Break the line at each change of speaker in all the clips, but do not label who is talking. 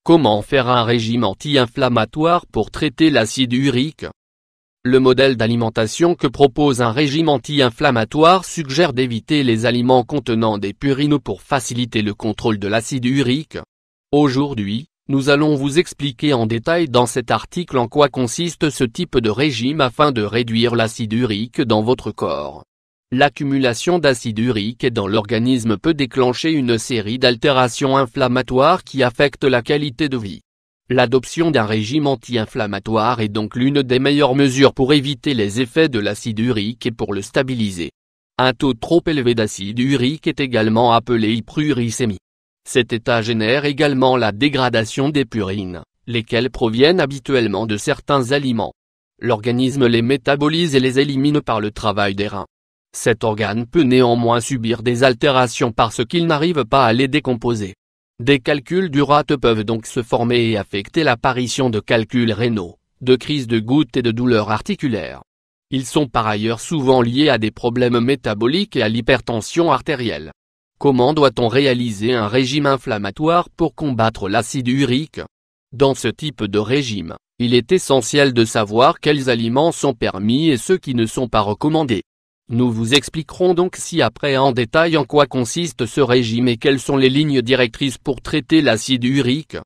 Comment faire un régime anti-inflammatoire pour traiter l'acide urique? Le modèle d'alimentation que propose un régime anti-inflammatoire suggère d'éviter les aliments contenant des purines pour faciliter le contrôle de l'acide urique. Aujourd'hui, nous allons vous expliquer en détail dans cet article en quoi consiste ce type de régime afin de réduire l'acide urique dans votre corps. L'accumulation d'acide urique dans l'organisme peut déclencher une série d'altérations inflammatoires qui affectent la qualité de vie. L'adoption d'un régime anti-inflammatoire est donc l'une des meilleures mesures pour éviter les effets de l'acide urique et pour le stabiliser. Un taux trop élevé d'acide urique est également appelé hyperuricémie. Cet état génère également la dégradation des purines, lesquelles proviennent habituellement de certains aliments. L'organisme les métabolise et les élimine par le travail des reins. Cet organe peut néanmoins subir des altérations parce qu'il n'arrive pas à les décomposer. Des calculs du rate peuvent donc se former et affecter l'apparition de calculs rénaux, de crises de gouttes et de douleurs articulaires. Ils sont par ailleurs souvent liés à des problèmes métaboliques et à l'hypertension artérielle. Comment doit-on réaliser un régime inflammatoire pour combattre l'acide urique? Dans ce type de régime, il est essentiel de savoir quels aliments sont permis et ceux qui ne sont pas recommandés. Nous vous expliquerons donc ci-après en détail en quoi consiste ce régime et quelles sont les lignes directrices pour traiter l'acide urique.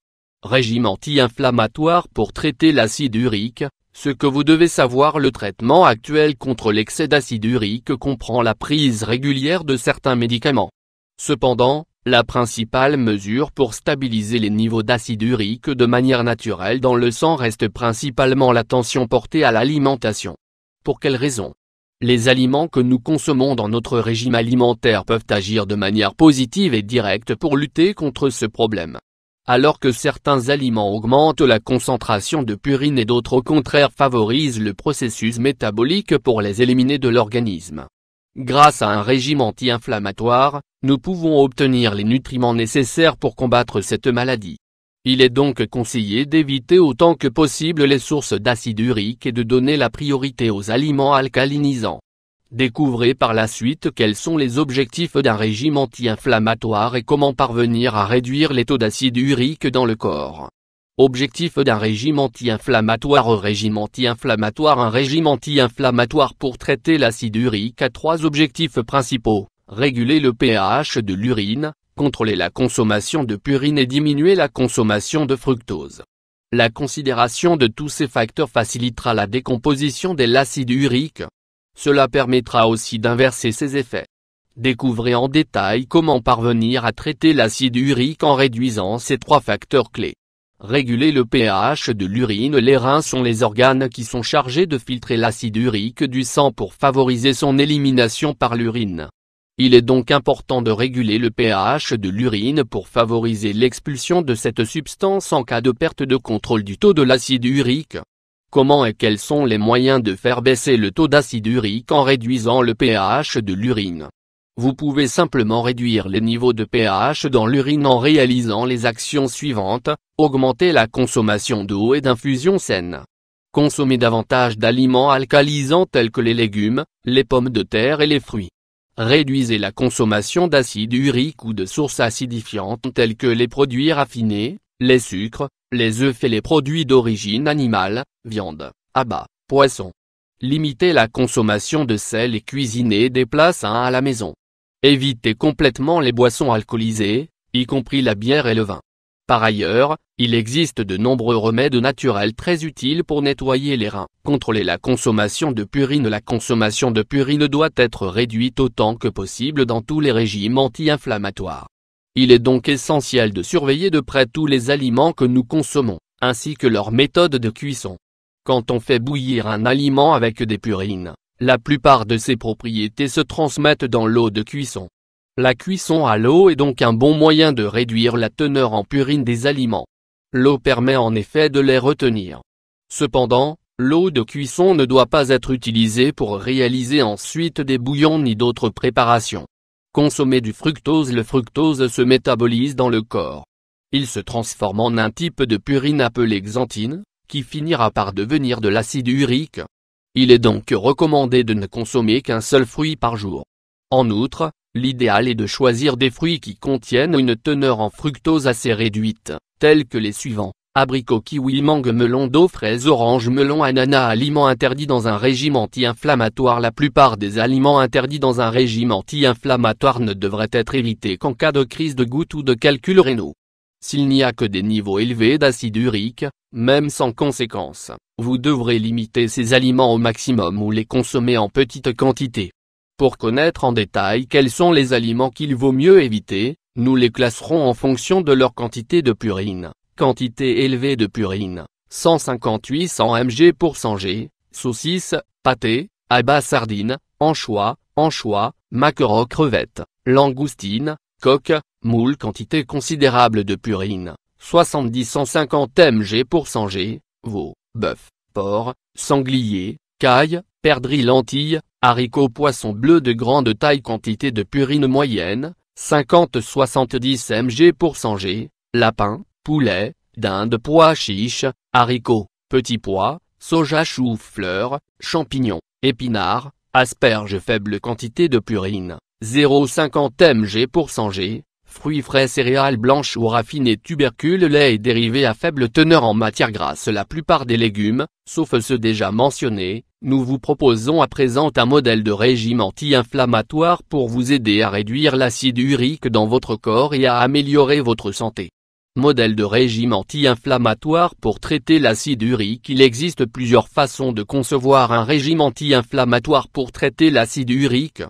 Régime anti-inflammatoire pour traiter l'acide urique. Ce que vous devez savoir: le traitement actuel contre l'excès d'acide urique comprend la prise régulière de certains médicaments. Cependant, la principale mesure pour stabiliser les niveaux d'acide urique de manière naturelle dans le sang reste principalement l'attention portée à l'alimentation. Pour quelles raisons? Les aliments que nous consommons dans notre régime alimentaire peuvent agir de manière positive et directe pour lutter contre ce problème. Alors que certains aliments augmentent la concentration de purines et d'autres au contraire favorisent le processus métabolique pour les éliminer de l'organisme. Grâce à un régime anti-inflammatoire, nous pouvons obtenir les nutriments nécessaires pour combattre cette maladie. Il est donc conseillé d'éviter autant que possible les sources d'acide urique et de donner la priorité aux aliments alcalinisants. Découvrez par la suite quels sont les objectifs d'un régime anti-inflammatoire et comment parvenir à réduire les taux d'acide urique dans le corps. Objectif d'un régime anti-inflammatoire. Un régime anti-inflammatoire pour traiter l'acide urique a trois objectifs principaux: réguler le pH de l'urine, contrôler la consommation de purine et diminuer la consommation de fructose. La considération de tous ces facteurs facilitera la décomposition de l'acide urique. Cela permettra aussi d'inverser ses effets. Découvrez en détail comment parvenir à traiter l'acide urique en réduisant ces trois facteurs clés. Réguler le pH de l'urine. Les reins sont les organes qui sont chargés de filtrer l'acide urique du sang pour favoriser son élimination par l'urine. Il est donc important de réguler le pH de l'urine pour favoriser l'expulsion de cette substance en cas de perte de contrôle du taux de l'acide urique. Comment et quels sont les moyens de faire baisser le taux d'acide urique en réduisant le pH de l'urine? Vous pouvez simplement réduire les niveaux de pH dans l'urine en réalisant les actions suivantes: augmenter la consommation d'eau et d'infusions saines. Consommer davantage d'aliments alcalisants tels que les légumes, les pommes de terre et les fruits. Réduisez la consommation d'acide urique ou de sources acidifiantes telles que les produits raffinés, les sucres, les œufs et les produits d'origine animale, viande, abats, poisson. Limitez la consommation de sel et cuisinez des plats sains à la maison. Évitez complètement les boissons alcoolisées, y compris la bière et le vin. Par ailleurs, il existe de nombreux remèdes naturels très utiles pour nettoyer les reins. Contrôler la consommation de purine. La consommation de purine doit être réduite autant que possible dans tous les régimes anti-inflammatoires. Il est donc essentiel de surveiller de près tous les aliments que nous consommons, ainsi que leur méthode de cuisson. Quand on fait bouillir un aliment avec des purines, la plupart de ses propriétés se transmettent dans l'eau de cuisson. La cuisson à l'eau est donc un bon moyen de réduire la teneur en purine des aliments. L'eau permet en effet de les retenir. Cependant, l'eau de cuisson ne doit pas être utilisée pour réaliser ensuite des bouillons ni d'autres préparations. Consommer du fructose. Le fructose se métabolise dans le corps. Il se transforme en un type de purine appelé xanthine, qui finira par devenir de l'acide urique. Il est donc recommandé de ne consommer qu'un seul fruit par jour. En outre, L'idéal est de choisir des fruits qui contiennent une teneur en fructose assez réduite, tels que les suivants: abricot, kiwi, mangue, melon d'eau, fraise, orange, melon, ananas. Aliments interdits dans un régime anti-inflammatoire. La plupart des aliments interdits dans un régime anti-inflammatoire ne devraient être évités qu'en cas de crise de goutte ou de calculs rénaux. S'il n'y a que des niveaux élevés d'acide urique, même sans conséquence, vous devrez limiter ces aliments au maximum ou les consommer en petite quantité. Pour connaître en détail quels sont les aliments qu'il vaut mieux éviter, nous les classerons en fonction de leur quantité de purine. Quantité élevée de purine, 150-800 mg pour 100 g, saucisses, pâté, abats, sardines, anchois, maquereaux, crevettes, langoustines, coques, moules. Quantité considérable de purine, 70-150 mg pour 100 g, veau, bœuf, porc, sanglier, caille, perdrix, lentilles, haricots, poissons bleus de grande taille. Quantité de purine moyenne, 50-70 mg pour 100 g, lapin, poulet, dinde, pois chiches, haricots, petits pois, soja, chou-fleur, champignons, épinards, asperges. Faible quantité de purine, 0,50 mg pour 100 g, fruits frais, céréales blanches ou raffinées, tubercules, lait et dérivés à faible teneur en matière grasse. La plupart des légumes, sauf ceux déjà mentionnés. Nous vous proposons à présent un modèle de régime anti-inflammatoire pour vous aider à réduire l'acide urique dans votre corps et à améliorer votre santé. Modèle de régime anti-inflammatoire pour traiter l'acide urique. Il existe plusieurs façons de concevoir un régime anti-inflammatoire pour traiter l'acide urique.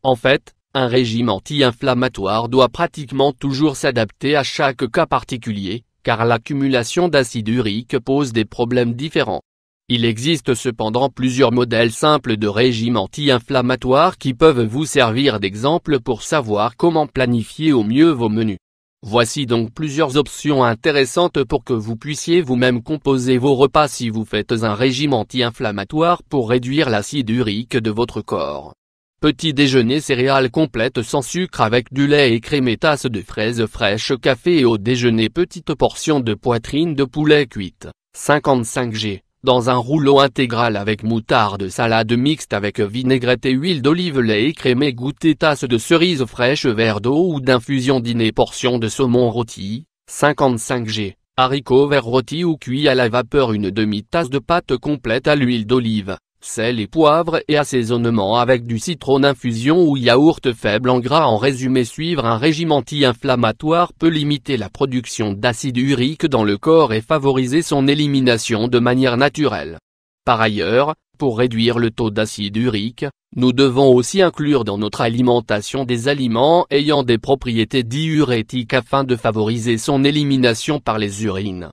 En fait, un régime anti-inflammatoire doit pratiquement toujours s'adapter à chaque cas particulier, car l'accumulation d'acide urique pose des problèmes différents. Il existe cependant plusieurs modèles simples de régime anti-inflammatoire qui peuvent vous servir d'exemple pour savoir comment planifier au mieux vos menus. Voici donc plusieurs options intéressantes pour que vous puissiez vous-même composer vos repas si vous faites un régime anti-inflammatoire pour réduire l'acide urique de votre corps. Petit déjeuner, céréales complètes sans sucre avec du lait écrémé, tasse de fraises fraîches, café. Et au déjeuner, petite portion de poitrine de poulet cuite, 55 g, dans un rouleau intégral avec moutarde, salade mixte avec vinaigrette et huile d'olive, lait écrémé, goûter, tasse de cerises fraîches, verre d'eau ou d'infusion, dîner, portion de saumon rôti, 55 g, haricots verts rôtis ou cuits à la vapeur, une demi-tasse de pâte complète à l'huile d'olive, sel et poivre et assaisonnement avec du citron, infusion ou yaourt faible en gras. En résumé, suivre un régime anti-inflammatoire peut limiter la production d'acide urique dans le corps et favoriser son élimination de manière naturelle. Par ailleurs, pour réduire le taux d'acide urique, nous devons aussi inclure dans notre alimentation des aliments ayant des propriétés diurétiques afin de favoriser son élimination par les urines.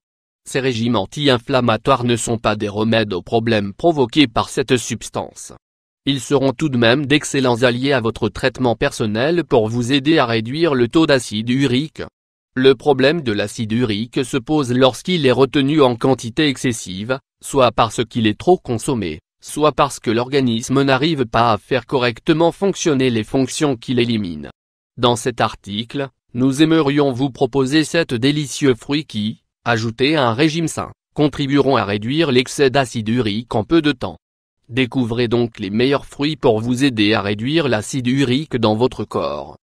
Ces régimes anti-inflammatoires ne sont pas des remèdes aux problèmes provoqués par cette substance. Ils seront tout de même d'excellents alliés à votre traitement personnel pour vous aider à réduire le taux d'acide urique. Le problème de l'acide urique se pose lorsqu'il est retenu en quantité excessive, soit parce qu'il est trop consommé, soit parce que l'organisme n'arrive pas à faire correctement fonctionner les fonctions qu'il élimine. Dans cet article, nous aimerions vous proposer 7 délicieux fruits qui, ajoutés à un régime sain, contribueront à réduire l'excès d'acide urique en peu de temps. Découvrez donc les meilleurs fruits pour vous aider à réduire l'acide urique dans votre corps.